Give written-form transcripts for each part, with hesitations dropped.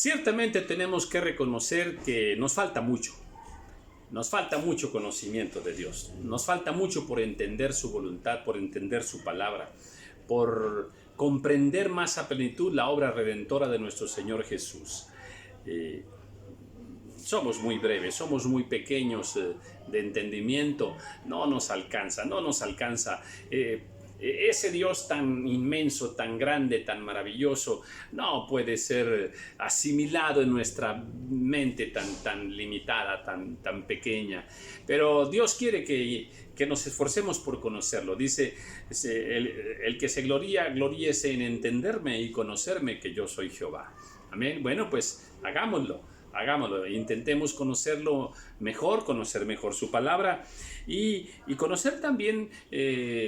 Ciertamente tenemos que reconocer que nos falta mucho. Nos falta mucho conocimiento de Dios. Nos falta mucho por entender su voluntad, por entender su palabra, por comprender más a plenitud la obra redentora de nuestro Señor Jesús. Somos muy breves, somos muy pequeños de entendimiento. No nos alcanza. Ese Dios tan inmenso, tan grande, tan maravilloso, no puede ser asimilado en nuestra mente tan limitada, tan pequeña. Pero Dios quiere que nos esforcemos por conocerlo. Dice, el que se gloríese en entenderme y conocerme, que yo soy Jehová. Amén. Bueno, pues hagámoslo, intentemos conocerlo mejor, conocer mejor su palabra y conocer también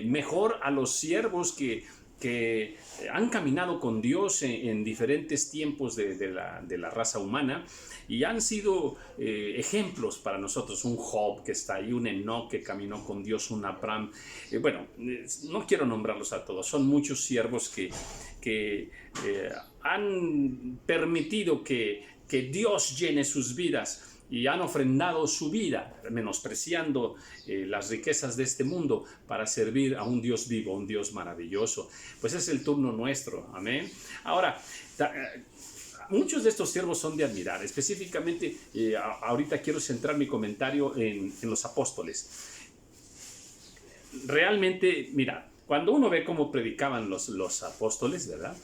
mejor a los siervos que han caminado con Dios en diferentes tiempos de la raza humana y han sido ejemplos para nosotros. Un Job que está ahí, un Enoc que caminó con Dios, un Abraham. No quiero nombrarlos a todos, son muchos siervos que han permitido que Dios llene sus vidas y han ofrendado su vida, menospreciando las riquezas de este mundo para servir a un Dios vivo, un Dios maravilloso. Pues es el turno nuestro, amén. Ahora, muchos de estos siervos son de admirar. Específicamente, ahorita quiero centrar mi comentario en los apóstoles. Realmente, mira, cuando uno ve cómo predicaban los apóstoles, ¿verdad?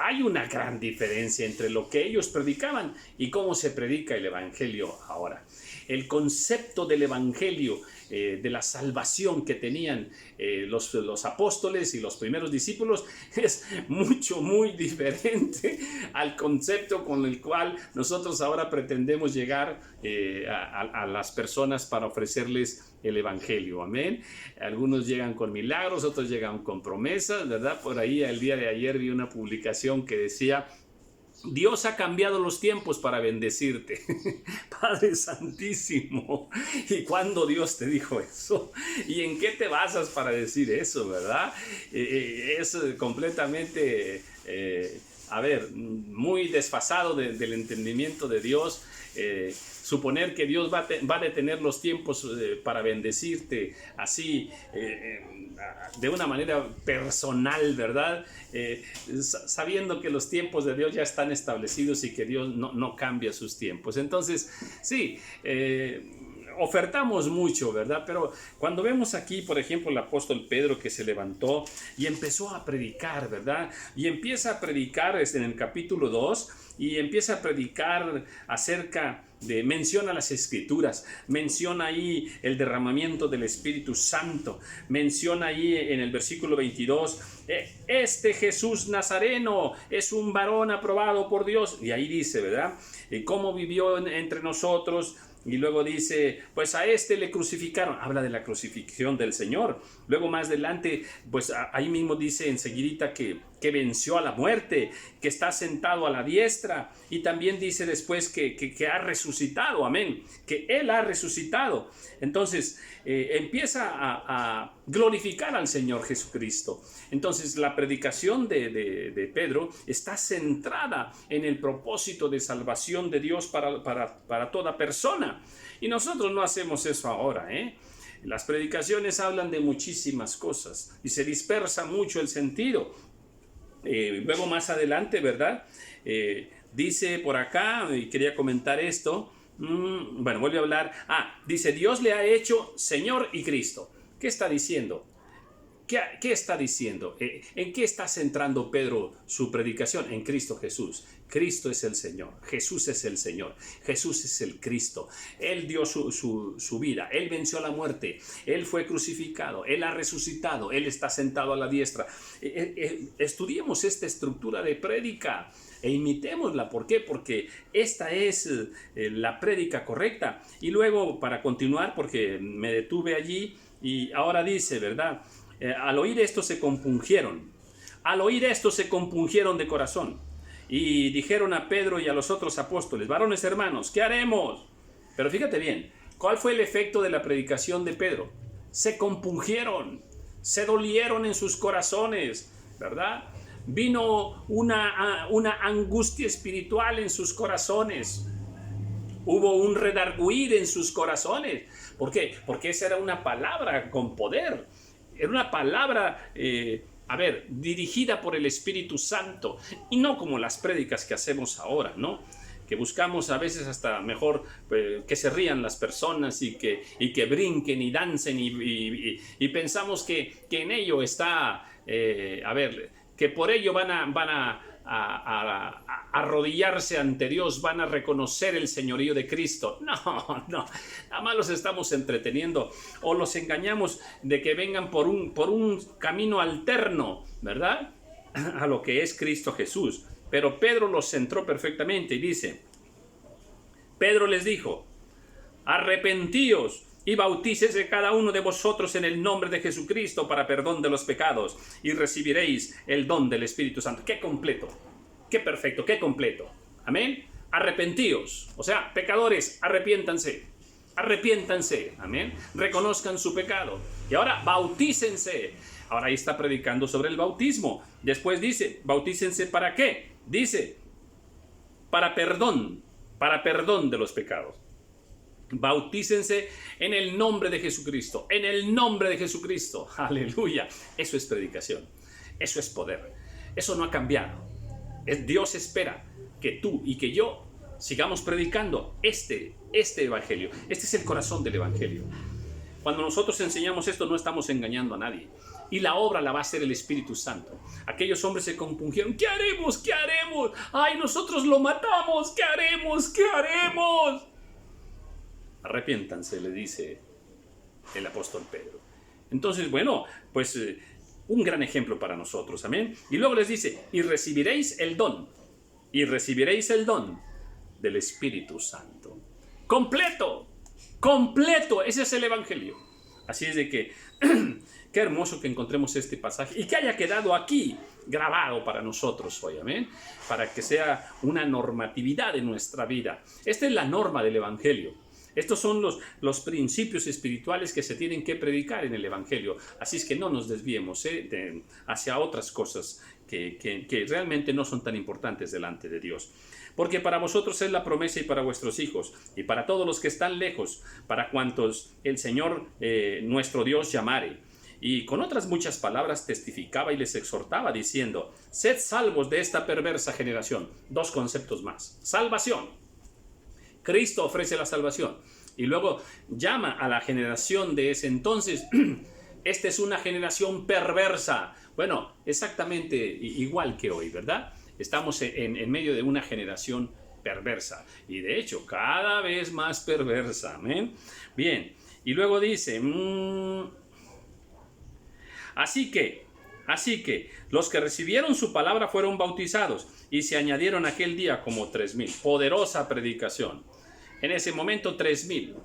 Hay una gran diferencia entre lo que ellos predicaban y cómo se predica el evangelio ahora. El concepto del evangelio, de la salvación que tenían los apóstoles y los primeros discípulos es muy diferente al concepto con el cual nosotros ahora pretendemos llegar a las personas para ofrecerles el evangelio, amén. Algunos llegan con milagros, otros llegan con promesas, ¿verdad? Por ahí el día de ayer vi una publicación que decía: Dios ha cambiado los tiempos para bendecirte. Padre Santísimo, ¿y cuándo Dios te dijo eso? ¿Y en qué te basas para decir eso, verdad? Es completamente, muy desfasado del entendimiento de Dios. Suponer que Dios va a detener los tiempos para bendecirte así, de una manera personal, ¿verdad? Sabiendo que los tiempos de Dios ya están establecidos y que Dios no cambia sus tiempos. Entonces, sí, ofertamos mucho, ¿verdad? Pero cuando vemos aquí, por ejemplo, el apóstol Pedro que se levantó y empezó a predicar, ¿verdad? Y empieza a predicar en el capítulo 2 y empieza a predicar acerca de, menciona las escrituras, menciona ahí el derramamiento del Espíritu Santo, menciona ahí en el versículo 22, este Jesús Nazareno es un varón aprobado por Dios, y ahí dice, ¿verdad? Cómo vivió entre nosotros. Y luego dice, pues a este le crucificaron. Habla de la crucifixión del Señor. Luego más adelante, pues ahí mismo dice enseguidita que venció a la muerte, que está sentado a la diestra. Y también dice después que ha resucitado, amén, que Él ha resucitado. Entonces empieza a glorificar al Señor Jesucristo. Entonces la predicación de Pedro está centrada en el propósito de salvación de Dios para toda persona. Y nosotros no hacemos eso ahora, Las predicaciones hablan de muchísimas cosas y se dispersa mucho el sentido. Luego más adelante, ¿verdad? Dice por acá, y quería comentar esto, vuelve a hablar, dice, Dios le ha hecho Señor y Cristo. ¿Qué está diciendo? ¿Qué está diciendo? ¿En qué está centrando Pedro su predicación? En Cristo Jesús. Cristo es el Señor. Jesús es el Señor. Jesús es el Cristo. Él dio su vida. Él venció la muerte. Él fue crucificado. Él ha resucitado. Él está sentado a la diestra. Estudiemos esta estructura de prédica e imitémosla. ¿Por qué? Porque esta es la prédica correcta. Y luego, para continuar, porque me detuve allí, y ahora dice, ¿verdad? Al oír esto se compungieron. Al oír esto se compungieron de corazón. Y dijeron a Pedro y a los otros apóstoles, varones hermanos, ¿qué haremos? Pero fíjate bien, ¿cuál fue el efecto de la predicación de Pedro? Se compungieron, se dolieron en sus corazones, ¿verdad? vino una angustia espiritual en sus corazones. Hubo un redarguir en sus corazones. ¿Por qué? Porque esa era una palabra con poder. Era una palabra, dirigida por el Espíritu Santo. Y no como las prédicas que hacemos ahora, ¿no? Que buscamos a veces hasta mejor que se rían las personas y que brinquen y dancen y pensamos que en ello está, que por ello van a arrodillarse ante Dios, van a reconocer el señorío de Cristo. No, nada más los estamos entreteniendo o los engañamos de que vengan por un camino alterno, ¿verdad? A lo que es Cristo Jesús. Pero Pedro los centró perfectamente y dice, Pedro les dijo, arrepentíos y bautícese cada uno de vosotros en el nombre de Jesucristo para perdón de los pecados y recibiréis el don del Espíritu Santo. ¡Qué completo! ¡Qué perfecto! ¡Qué completo! Amén. Arrepentíos. O sea, pecadores, arrepiéntanse. Arrepiéntanse. Amén. Reconozcan su pecado. Y ahora, bautícense. Ahora ahí está predicando sobre el bautismo. Después dice, bautícense ¿para qué? Dice, para perdón de los pecados. Bautícense en el nombre de Jesucristo, en el nombre de Jesucristo. Aleluya. Eso es predicación. Eso es poder. Eso no ha cambiado. Dios espera que tú y que yo sigamos predicando este evangelio. Este es el corazón del evangelio. Cuando nosotros enseñamos esto, no estamos engañando a nadie. Y la obra la va a hacer el Espíritu Santo. Aquellos hombres se compungieron. ¿Qué haremos? ¿Qué haremos? ¡Ay, nosotros lo matamos! ¿Qué haremos? ¿Qué haremos? Arrepiéntanse, le dice el apóstol Pedro. Entonces, bueno, pues un gran ejemplo para nosotros, amén. Y luego les dice, y recibiréis el don del Espíritu Santo. Completo, ese es el evangelio. Así es de que, qué hermoso que encontremos este pasaje y que haya quedado aquí grabado para nosotros hoy, amén. Para que sea una normatividad en nuestra vida. Esta es la norma del evangelio. Estos son los principios espirituales que se tienen que predicar en el evangelio. Así es que no nos desviemos hacia otras cosas que realmente no son tan importantes delante de Dios. Porque para vosotros es la promesa y para vuestros hijos y para todos los que están lejos, para cuantos el Señor nuestro Dios llamare. Y con otras muchas palabras testificaba y les exhortaba diciendo, sed salvos de esta perversa generación. Dos conceptos más. Salvación. Cristo ofrece la salvación y luego llama a la generación de ese entonces, esta es una generación perversa. Bueno, exactamente igual que hoy, ¿verdad? Estamos en medio de una generación perversa y de hecho cada vez más perversa. ¿Amén? Bien, y luego dice, así que los que recibieron su palabra fueron bautizados y se añadieron aquel día como 3,000. Poderosa predicación. En ese momento 3,000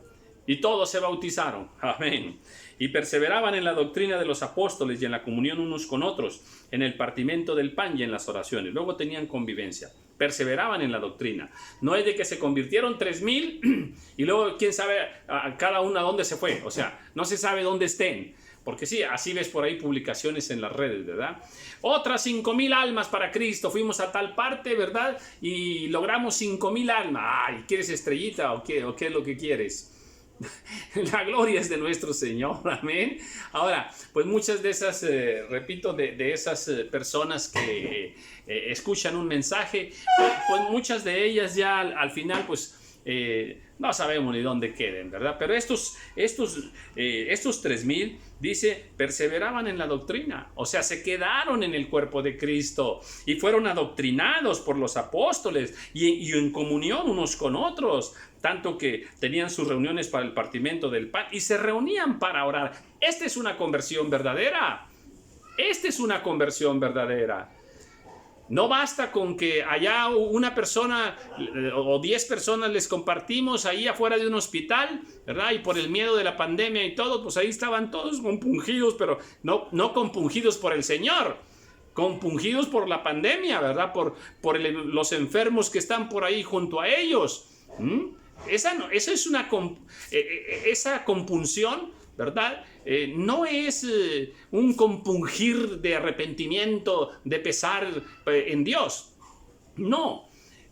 y todos se bautizaron, amén, y perseveraban en la doctrina de los apóstoles y en la comunión unos con otros, en el partimiento del pan y en las oraciones. Luego tenían convivencia, perseveraban en la doctrina. No es de que se convirtieron 3,000 y luego quién sabe a cada uno a dónde se fue, o sea, no se sabe dónde estén. Porque sí, así ves por ahí publicaciones en las redes, ¿verdad? Otras 5,000 almas para Cristo. Fuimos a tal parte, ¿verdad? Y logramos 5,000 almas. Ay, ¿quieres estrellita o qué es lo que quieres? La gloria es de nuestro Señor, amén. Ahora, pues muchas de esas, repito, de esas personas que escuchan un mensaje, pues muchas de ellas ya al final, pues no sabemos ni dónde queden, ¿verdad? Pero estos 3,000, dice, perseveraban en la doctrina, o sea, se quedaron en el cuerpo de Cristo y fueron adoctrinados por los apóstoles y en comunión unos con otros, tanto que tenían sus reuniones para el partimiento del pan y se reunían para orar. Esta es una conversión verdadera. Esta es una conversión verdadera. No basta con que allá una persona o 10 personas les compartimos ahí afuera de un hospital, ¿verdad? Y por el miedo de la pandemia y todo, pues ahí estaban todos compungidos, pero no compungidos por el Señor, compungidos por la pandemia, ¿verdad? Por los enfermos que están por ahí junto a ellos. Esa es esa compunción, ¿verdad? no es un compungir de arrepentimiento, de pesar en Dios. No,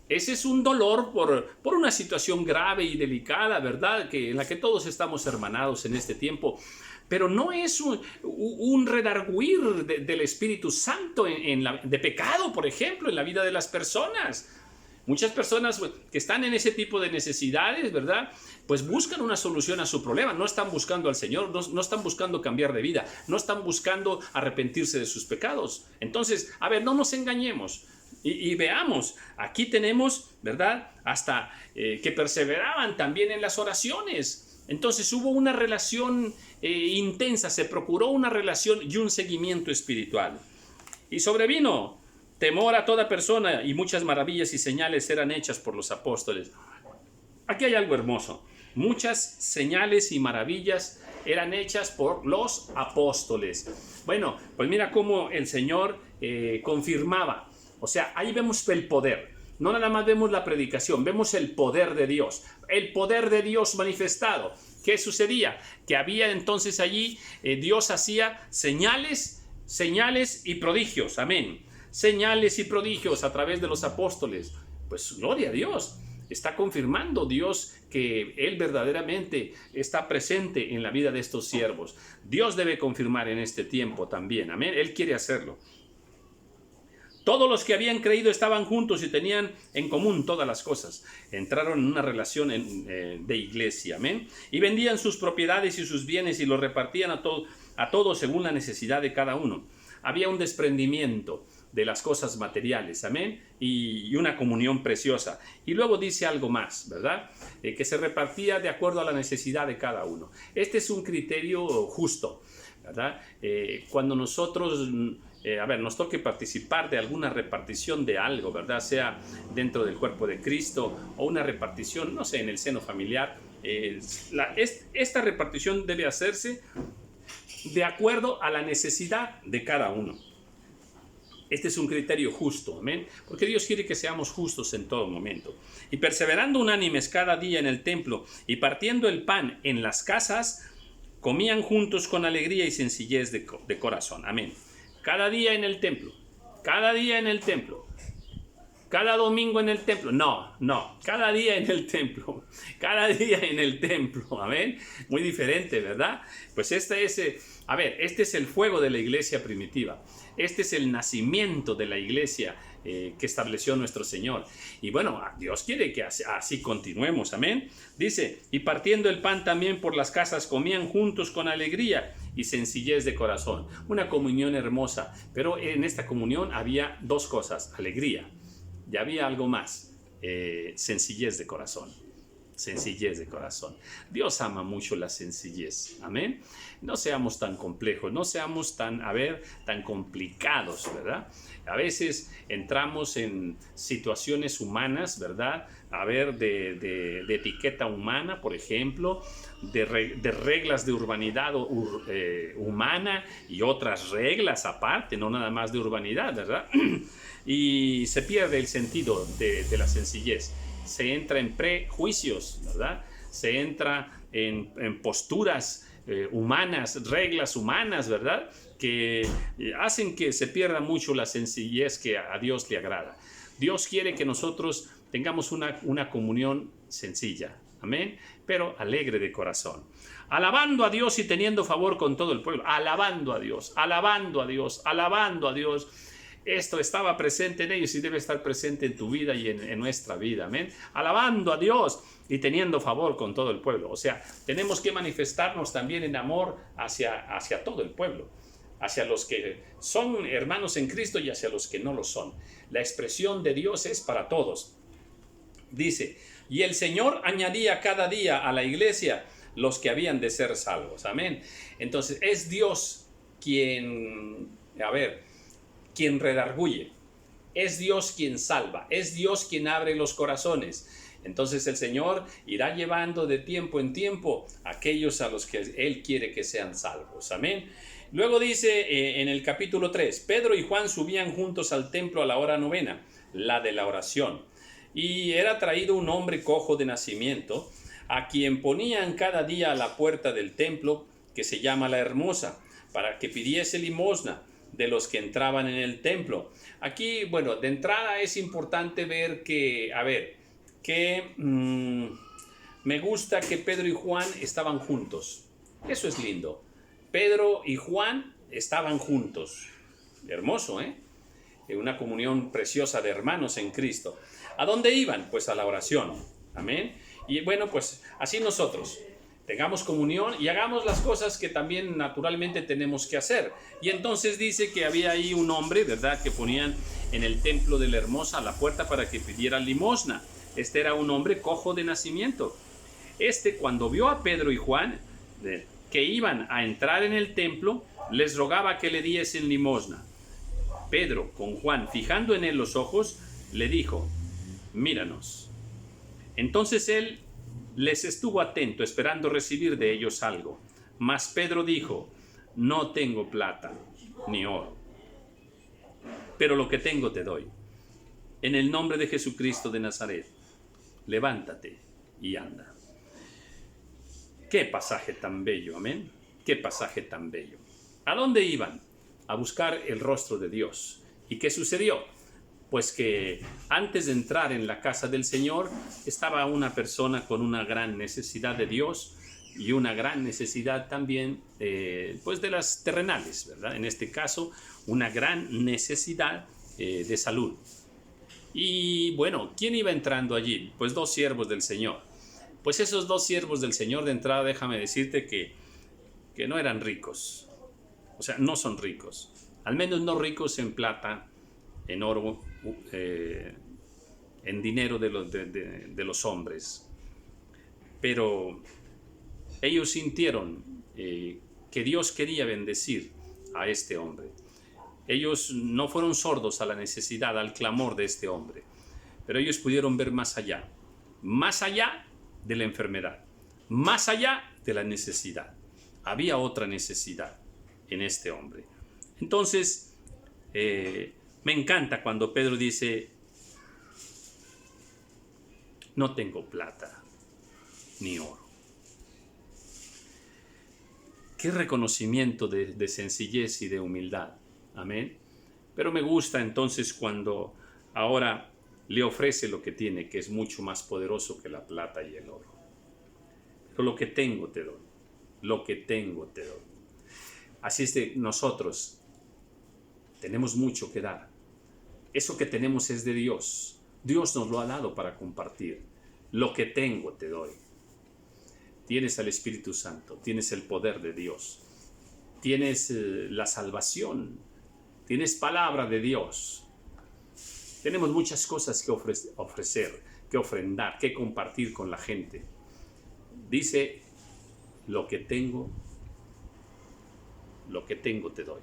ese es un dolor por una situación grave y delicada, ¿verdad? En la que todos estamos hermanados en este tiempo. Pero no es un redarguir del Espíritu Santo de pecado, por ejemplo, en la vida de las personas. Muchas personas que están en ese tipo de necesidades, ¿verdad? Pues buscan una solución a su problema. No están buscando al Señor, no están buscando cambiar de vida, no están buscando arrepentirse de sus pecados. Entonces, a ver, no nos engañemos. Y veamos, aquí tenemos, ¿verdad? Hasta que perseveraban también en las oraciones. Entonces hubo una relación intensa, se procuró una relación y un seguimiento espiritual. Y sobrevino temor a toda persona, y muchas maravillas y señales eran hechas por los apóstoles. Aquí hay algo hermoso. Muchas señales y maravillas eran hechas por los apóstoles. Bueno, pues mira cómo el Señor confirmaba. O sea, ahí vemos el poder. No nada más vemos la predicación, vemos el poder de Dios. El poder de Dios manifestado. ¿Qué sucedía? Que había entonces allí, Dios hacía señales y prodigios. Amén. Señales y prodigios a través de los apóstoles. Pues gloria a Dios. Está confirmando Dios que Él verdaderamente está presente en la vida de estos siervos. Dios debe confirmar en este tiempo también. Amén. Él quiere hacerlo. Todos los que habían creído estaban juntos y tenían en común todas las cosas. Entraron en una relación de iglesia. Amén. Y vendían sus propiedades y sus bienes y los repartían a todos según la necesidad de cada uno. Había un desprendimiento de las cosas materiales, amén, y una comunión preciosa. Y luego dice algo más, ¿verdad? Que se repartía de acuerdo a la necesidad de cada uno. Este es un criterio justo, ¿verdad? Cuando nosotros, nos toque participar de alguna repartición de algo, ¿verdad? Sea dentro del cuerpo de Cristo o una repartición, no sé, en el seno familiar, esta repartición debe hacerse de acuerdo a la necesidad de cada uno. Este es un criterio justo, amén, porque Dios quiere que seamos justos en todo momento. Y perseverando unánimes cada día en el templo y partiendo el pan en las casas, comían juntos con alegría y sencillez de corazón, amén. Cada día en el templo, cada día en el templo, cada domingo en el templo, no, cada día en el templo, cada día en el templo, amén. Muy diferente, ¿verdad? Pues este es el fuego de la iglesia primitiva. Este es el nacimiento de la iglesia que estableció nuestro Señor. Y bueno, Dios quiere que así continuemos, amén. Dice, y partiendo el pan también por las casas comían juntos con alegría y sencillez de corazón. Una comunión hermosa, pero en esta comunión había dos cosas, alegría. Y había algo más, sencillez de corazón. Sencillez de corazón. Dios ama mucho la sencillez. Amén. No seamos tan complejos, no seamos tan complicados, ¿verdad? A veces entramos en situaciones humanas, ¿verdad? De etiqueta humana, por ejemplo, de reglas de urbanidad humana y otras reglas aparte, no nada más de urbanidad, ¿verdad? Y se pierde el sentido de la sencillez. Se entra en prejuicios, ¿verdad? Se entra en posturas humanas, reglas humanas, ¿verdad? Que hacen que se pierda mucho la sencillez que a Dios le agrada. Dios quiere que nosotros tengamos una comunión sencilla, amén, pero alegre de corazón. Alabando a Dios y teniendo favor con todo el pueblo. Alabando a Dios, alabando a Dios, alabando a Dios. Esto estaba presente en ellos y debe estar presente en tu vida y en nuestra vida, amén. Alabando a Dios y teniendo favor con todo el pueblo. O sea, tenemos que manifestarnos también en amor hacia todo el pueblo, hacia los que son hermanos en Cristo y hacia los que no lo son. La expresión de Dios es para todos. Dice, y el Señor añadía cada día a la iglesia los que habían de ser salvos, amén. Entonces, es Dios quien redarguye, es Dios quien salva, es Dios quien abre los corazones. Entonces el Señor irá llevando de tiempo en tiempo a aquellos a los que Él quiere que sean salvos, amén. Luego dice en el capítulo 3, Pedro y Juan subían juntos al templo a la hora novena, la de la oración, y era traído un hombre cojo de nacimiento, a quien ponían cada día a la puerta del templo que se llama la Hermosa, para que pidiese limosna de los que entraban en el templo. Aquí, bueno, de entrada es importante ver que, me gusta que Pedro y Juan estaban juntos. Eso es lindo. Pedro y Juan estaban juntos. Hermoso, ¿eh? Una comunión preciosa de hermanos en Cristo. ¿A dónde iban? Pues a la oración. Amén. Y bueno, pues así nosotros tengamos comunión y hagamos las cosas que también naturalmente tenemos que hacer. Y entonces dice que había ahí un hombre, ¿verdad?, que ponían en el templo de la Hermosa a la puerta para que pidiera limosna. Este era un hombre cojo de nacimiento. Cuando vio a Pedro y Juan que iban a entrar en el templo, les rogaba que le diesen limosna. Pedro, con Juan fijando en él los ojos, le dijo: míranos. Entonces él les estuvo atento, esperando recibir de ellos algo. Mas Pedro dijo: no tengo plata ni oro, pero lo que tengo te doy. En el nombre de Jesucristo de Nazaret, levántate y anda. Qué pasaje tan bello, amén. Qué pasaje tan bello. ¿A dónde iban? A buscar el rostro de Dios. ¿Y qué sucedió? Pues que antes de entrar en la casa del Señor estaba una persona con una gran necesidad de Dios y una gran necesidad también pues de las terrenales, ¿verdad? En este caso, una gran necesidad de salud. Y bueno, ¿quién iba entrando allí? Pues 2 siervos del Señor. Pues esos 2 siervos del Señor, de entrada, déjame decirte que no eran ricos. O sea, no son ricos. Al menos no ricos en plata, en oro, en dinero de los hombres. Pero ellos sintieron que Dios quería bendecir a este hombre. Ellos no fueron sordos a la necesidad, al clamor de este hombre. Pero ellos pudieron ver más allá de la enfermedad, más allá de la necesidad. Había otra necesidad en este hombre. Entonces, me encanta cuando Pedro dice: no tengo plata ni oro. Qué reconocimiento de sencillez y de humildad. Amén. Pero me gusta entonces cuando ahora le ofrece lo que tiene, que es mucho más poderoso que la plata y el oro. Pero lo que tengo te doy. Lo que tengo te doy. Así es de nosotros. Tenemos mucho que dar. Eso que tenemos es de Dios. Dios nos lo ha dado para compartir. Lo que tengo te doy. Tienes al Espíritu Santo. Tienes el poder de Dios. Tienes la salvación. Tienes palabra de Dios. Tenemos muchas cosas que ofrecer, que ofrendar, que compartir con la gente. Dice: lo que tengo te doy.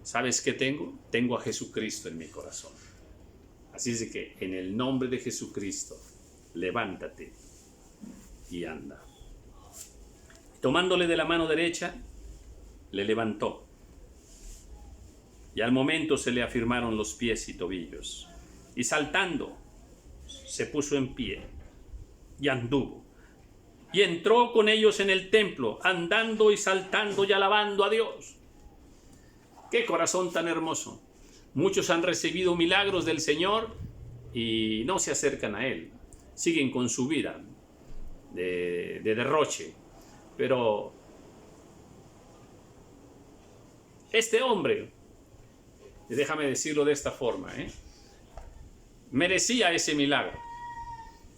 ¿Sabes qué tengo? Tengo a Jesucristo en mi corazón. Así es de que en el nombre de Jesucristo, levántate y anda. Tomándole de la mano derecha, le levantó. Y al momento se le afirmaron los pies y tobillos. Y saltando, se puso en pie y anduvo. Y entró con ellos en el templo, andando y saltando y alabando a Dios. ¡Qué corazón tan hermoso! Muchos han recibido milagros del Señor y no se acercan a Él. Siguen con su vida de derroche. Pero este hombre, déjame decirlo de esta forma, merecía ese milagro.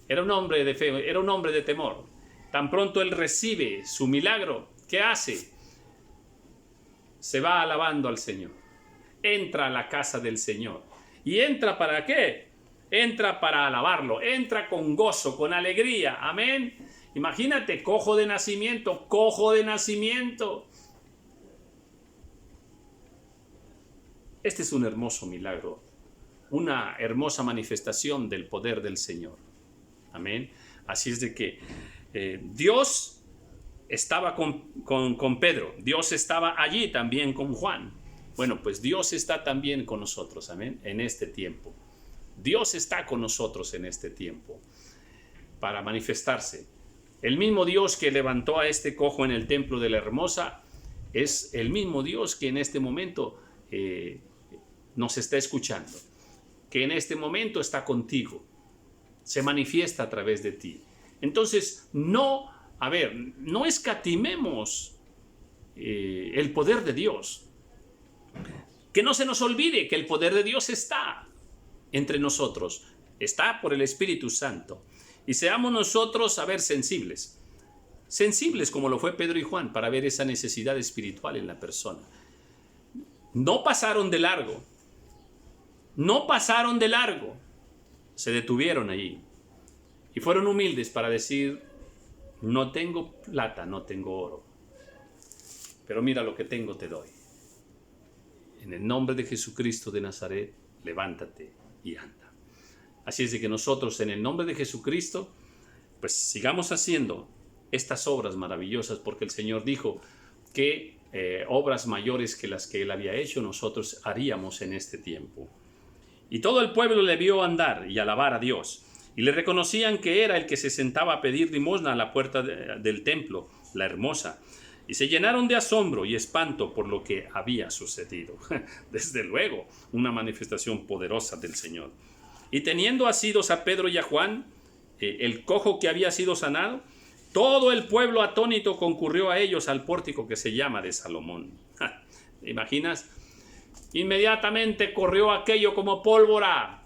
Era un hombre de fe, era un hombre de temor. Tan pronto él recibe su milagro, ¿qué hace? Se va alabando al Señor. Entra a la casa del Señor. ¿Y entra para qué? Entra para alabarlo. Entra con gozo, con alegría. Amén. Imagínate, cojo de nacimiento, cojo de nacimiento. Este es un hermoso milagro, una hermosa manifestación del poder del Señor. Amén. Así es de que Dios estaba con Pedro, Dios estaba allí también con Juan. Bueno, pues Dios está también con nosotros, amén, en este tiempo. Dios está con nosotros en este tiempo para manifestarse. El mismo Dios que levantó a este cojo en el templo de la Hermosa es el mismo Dios que en este momento nos está escuchando, que en este momento está contigo, se manifiesta a través de ti. Entonces, no escatimemos el poder de Dios. Que no se nos olvide que el poder de Dios está entre nosotros, está por el Espíritu Santo. Y seamos nosotros, sensibles como lo fue Pedro y Juan, para ver esa necesidad espiritual en la persona. No pasaron de largo, se detuvieron allí y fueron humildes para decir: no tengo plata, no tengo oro, pero mira lo que tengo te doy. En el nombre de Jesucristo de Nazaret, levántate y anda. Así es de que nosotros, en el nombre de Jesucristo, pues sigamos haciendo estas obras maravillosas, porque el Señor dijo que obras mayores que las que Él había hecho, nosotros haríamos en este tiempo. Y todo el pueblo le vio andar y alabar a Dios, y le reconocían que era el que se sentaba a pedir limosna a la puerta del templo, la Hermosa, y se llenaron de asombro y espanto por lo que había sucedido. Desde luego, una manifestación poderosa del Señor. Y teniendo asidos a Pedro y a Juan, el cojo que había sido sanado, todo el pueblo atónito concurrió a ellos al pórtico que se llama de Salomón. ¿Te imaginas? Inmediatamente corrió aquello como pólvora.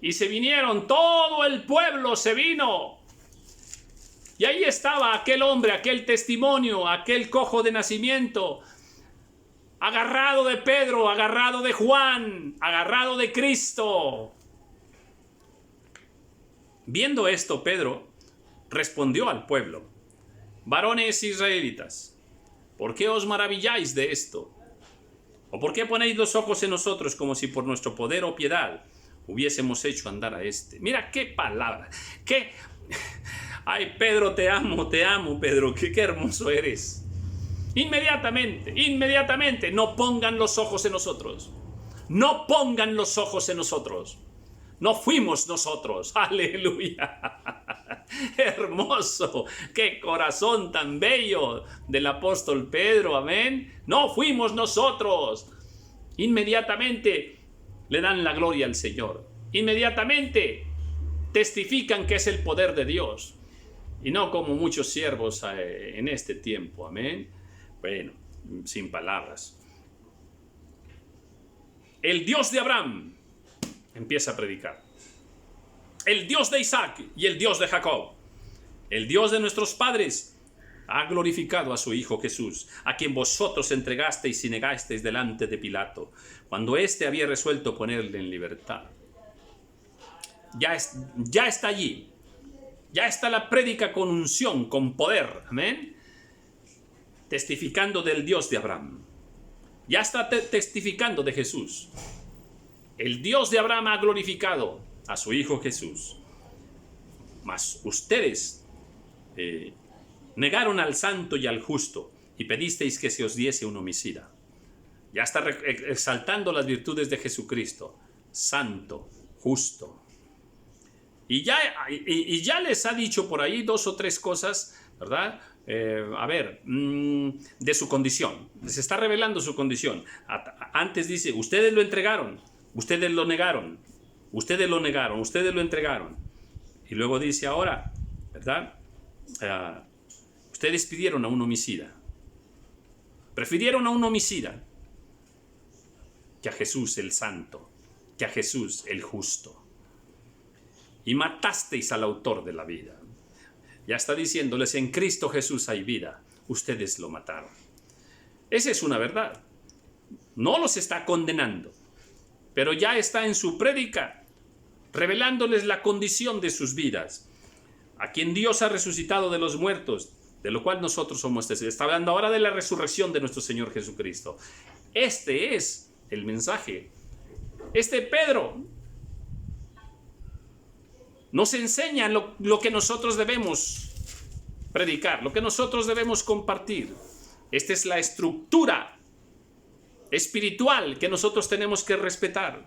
Y se vinieron, todo el pueblo se vino. Y ahí estaba aquel hombre, aquel testimonio, aquel cojo de nacimiento, agarrado de Pedro, agarrado de Juan, agarrado de Cristo. Viendo esto, Pedro respondió al pueblo: varones israelitas, ¿por qué os maravilláis de esto? ¿O por qué ponéis los ojos en nosotros como si por nuestro poder o piedad hubiésemos hecho andar a este? Mira qué palabra, qué... Ay, Pedro, te amo, Pedro, qué hermoso eres. Inmediatamente, no pongan los ojos en nosotros. No pongan los ojos en nosotros. No fuimos nosotros. Aleluya. Hermoso. Qué corazón tan bello del apóstol Pedro. Amén. No fuimos nosotros. Inmediatamente le dan la gloria al Señor. Inmediatamente testifican que es el poder de Dios. Y no como muchos siervos en este tiempo. Amén. Bueno, sin palabras. El Dios de Abraham empieza a predicar. El Dios de Isaac y el Dios de Jacob, el Dios de nuestros padres, ha glorificado a su Hijo Jesús, a quien vosotros entregasteis y negasteis delante de Pilato, cuando éste había resuelto ponerle en libertad. Ya está allí. Ya está la prédica con unción, con poder. Amén. Testificando del Dios de Abraham. Ya está testificando de Jesús. El Dios de Abraham ha glorificado a su Hijo Jesús. Mas ustedes negaron al santo y al justo y pedisteis que se os diese un homicida. Ya está exaltando las virtudes de Jesucristo. Santo, justo. Y ya les ha dicho por ahí 2 o 3 cosas, ¿verdad? De su condición. Les está revelando su condición. Antes dice: ustedes lo entregaron, ustedes lo negaron, ustedes lo negaron, ustedes lo entregaron. Y luego dice ahora, ¿verdad? Ustedes pidieron a un homicida. Prefirieron a un homicida que a Jesús el santo, que a Jesús el justo. Y matasteis al autor de la vida. Ya está diciéndoles: en Cristo Jesús hay vida. Ustedes lo mataron. Esa es una verdad. No los está condenando, pero ya está en su prédica revelándoles la condición de sus vidas. A quien Dios ha resucitado de los muertos, de lo cual nosotros somos testigos. Está hablando ahora de la resurrección de nuestro Señor Jesucristo. Este es el mensaje. Pedro nos enseña lo que nosotros debemos predicar, lo que nosotros debemos compartir. Esta es la estructura espiritual que nosotros tenemos que respetar.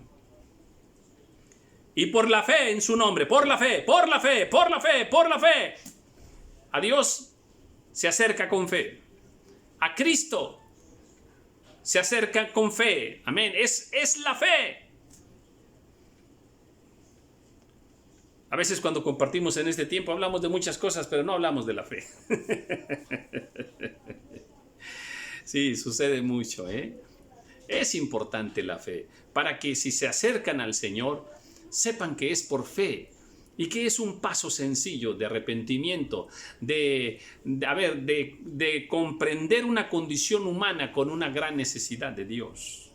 Y por la fe en su nombre, por la fe, A Dios se acerca con fe. A Cristo se acerca con fe. Amén. Es la fe. A veces cuando compartimos en este tiempo hablamos de muchas cosas, pero no hablamos de la fe. Sí, sucede mucho, ¿eh? Es importante la fe para que si se acercan al Señor, sepan que es por fe y que es un paso sencillo de arrepentimiento, de comprender una condición humana con una gran necesidad de Dios.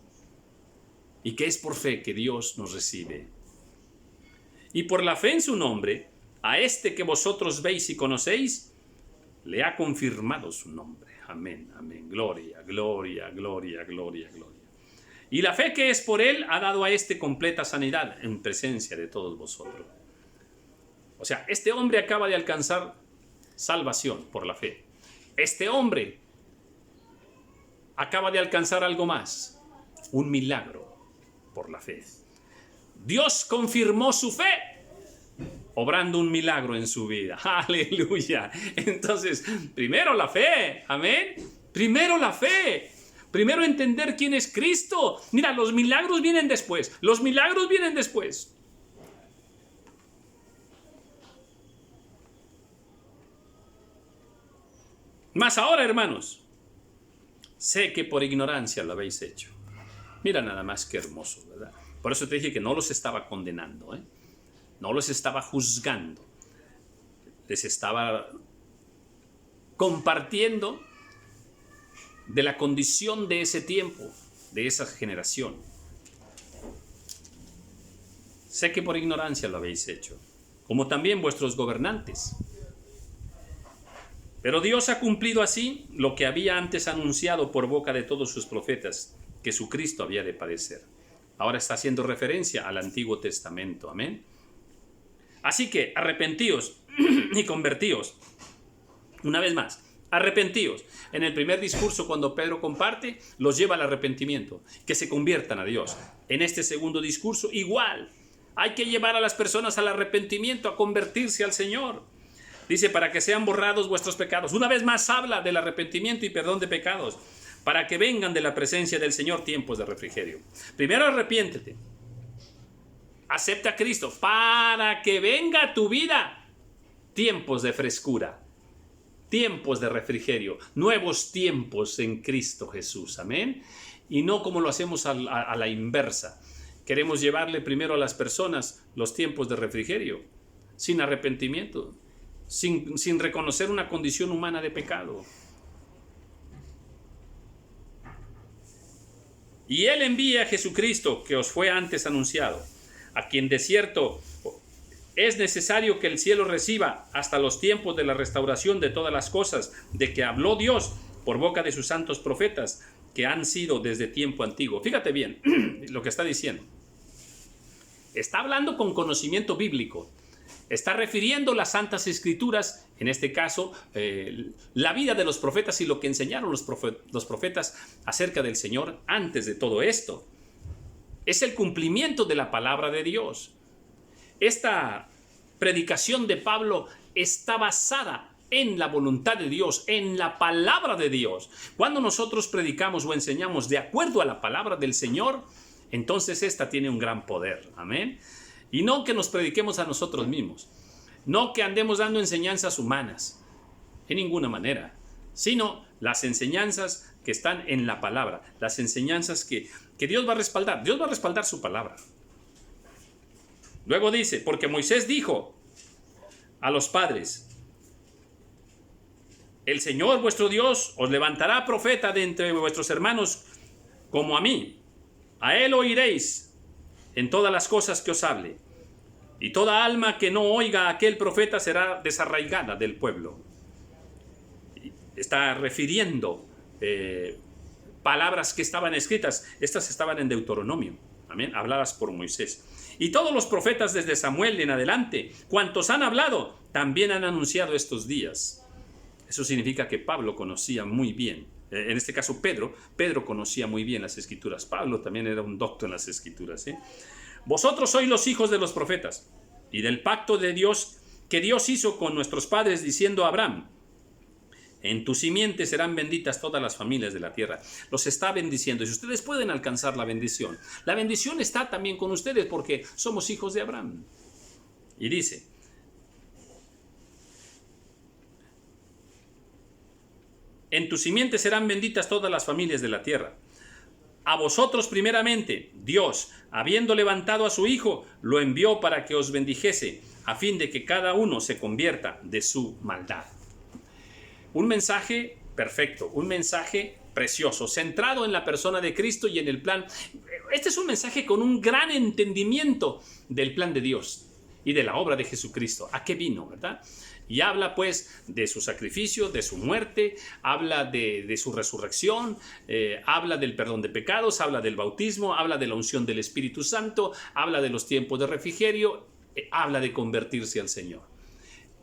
Y que es por fe que Dios nos recibe. Y por la fe en su nombre, a este que vosotros veis y conocéis, le ha confirmado su nombre. Amén, amén. Gloria, gloria, gloria, gloria, gloria. Y la fe que es por él ha dado a este completa sanidad en presencia de todos vosotros. O sea, este hombre acaba de alcanzar salvación por la fe. Este hombre acaba de alcanzar algo más, un milagro por la fe. Dios confirmó su fe, obrando un milagro en su vida. Aleluya. Entonces, primero la fe. Amén. Primero la fe. Primero entender quién es Cristo. Mira, los milagros vienen después. Los milagros vienen después. Mas ahora, hermanos, sé que por ignorancia lo habéis hecho. Mira nada más que hermoso, ¿verdad? Por eso te dije que no los estaba condenando, ¿eh? No los estaba juzgando. Les estaba compartiendo de la condición de ese tiempo, de esa generación. Sé que por ignorancia lo habéis hecho, como también vuestros gobernantes. Pero Dios ha cumplido así lo que había antes anunciado por boca de todos sus profetas, que su Cristo había de padecer. Ahora está haciendo referencia al Antiguo Testamento. Amén. Así que arrepentíos y convertíos. Una vez más, arrepentíos. En el primer discurso, cuando Pedro comparte, los lleva al arrepentimiento, que se conviertan a Dios. En este segundo discurso, igual. Hay que llevar a las personas al arrepentimiento, a convertirse al Señor. Dice, para que sean borrados vuestros pecados. Una vez más habla del arrepentimiento y perdón de pecados, para que vengan de la presencia del Señor tiempos de refrigerio. Primero arrepiéntete. Acepta a Cristo para que venga a tu vida tiempos de frescura, tiempos de refrigerio, nuevos tiempos en Cristo Jesús. Amén. Y no como lo hacemos a la inversa. Queremos llevarle primero a las personas los tiempos de refrigerio, sin arrepentimiento, sin reconocer una condición humana de pecado. Y Él envía a Jesucristo, que os fue antes anunciado, a quien de cierto es necesario que el cielo reciba hasta los tiempos de la restauración de todas las cosas, de que habló Dios por boca de sus santos profetas, que han sido desde tiempo antiguo. Fíjate bien lo que está diciendo. Está hablando con conocimiento bíblico. Está refiriendo las Santas Escrituras, en este caso, la vida de los profetas y lo que enseñaron los profetas acerca del Señor antes de todo esto. Es el cumplimiento de la palabra de Dios. Esta predicación de Pablo está basada en la voluntad de Dios, en la palabra de Dios. Cuando nosotros predicamos o enseñamos de acuerdo a la palabra del Señor, entonces esta tiene un gran poder. Amén. Y no que nos prediquemos a nosotros mismos, no que andemos dando enseñanzas humanas, en ninguna manera, sino las enseñanzas que están en la palabra, las enseñanzas que Dios va a respaldar. Dios va a respaldar su palabra. Luego dice, porque Moisés dijo a los padres, el Señor vuestro Dios os levantará profeta de entre vuestros hermanos como a mí. A él oiréis en todas las cosas que os hable, y toda alma que no oiga a aquel profeta será desarraigada del pueblo. Está refiriendo palabras que estaban escritas. Estas estaban en Deuteronomio, amén, habladas por Moisés. Y todos los profetas desde Samuel en adelante, cuantos han hablado, también han anunciado estos días. Eso significa que Pablo conocía muy bien, en este caso Pedro conocía muy bien las Escrituras. Pablo también era un docto en las Escrituras. Vosotros sois los hijos de los profetas y del pacto de Dios que Dios hizo con nuestros padres diciendo a Abraham: en tu simiente serán benditas todas las familias de la tierra. Los está bendiciendo. Y si ustedes pueden alcanzar la bendición está también con ustedes porque somos hijos de Abraham. Y dice: en tu simiente serán benditas todas las familias de la tierra. A vosotros primeramente, Dios, habiendo levantado a su Hijo, lo envió para que os bendijese, a fin de que cada uno se convierta de su maldad. Un mensaje perfecto, un mensaje precioso, centrado en la persona de Cristo y en el plan. Este es un mensaje con un gran entendimiento del plan de Dios y de la obra de Jesucristo. ¿A qué vino, verdad? Y habla pues de su sacrificio, de su muerte, habla de su resurrección, habla del perdón de pecados, habla del bautismo, habla de la unción del Espíritu Santo, habla de los tiempos de refrigerio, habla de convertirse al Señor.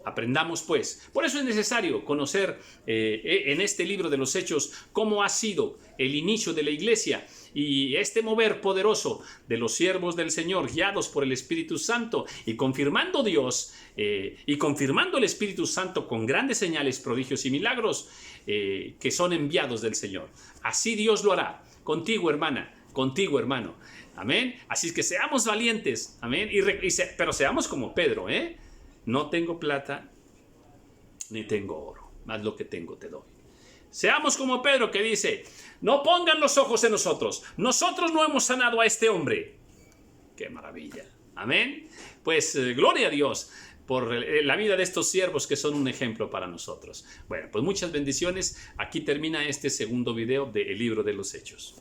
Aprendamos pues. Por eso es necesario conocer en este libro de los Hechos cómo ha sido el inicio de la iglesia y este mover poderoso de los siervos del Señor guiados por el Espíritu Santo y confirmando Dios y confirmando el Espíritu Santo con grandes señales, prodigios y milagros que son enviados del Señor. Así Dios lo hará contigo, hermana, contigo, hermano. Amén. Así es que seamos valientes. Amén. Pero seamos como Pedro, ¿eh? No tengo plata ni tengo oro, mas lo que tengo te doy. Seamos como Pedro, que dice: no pongan los ojos en nosotros. Nosotros no hemos sanado a este hombre. ¡Qué maravilla! Amén. Pues gloria a Dios por la vida de estos siervos que son un ejemplo para nosotros. Bueno, pues muchas bendiciones. Aquí termina este segundo video del libro de los Hechos.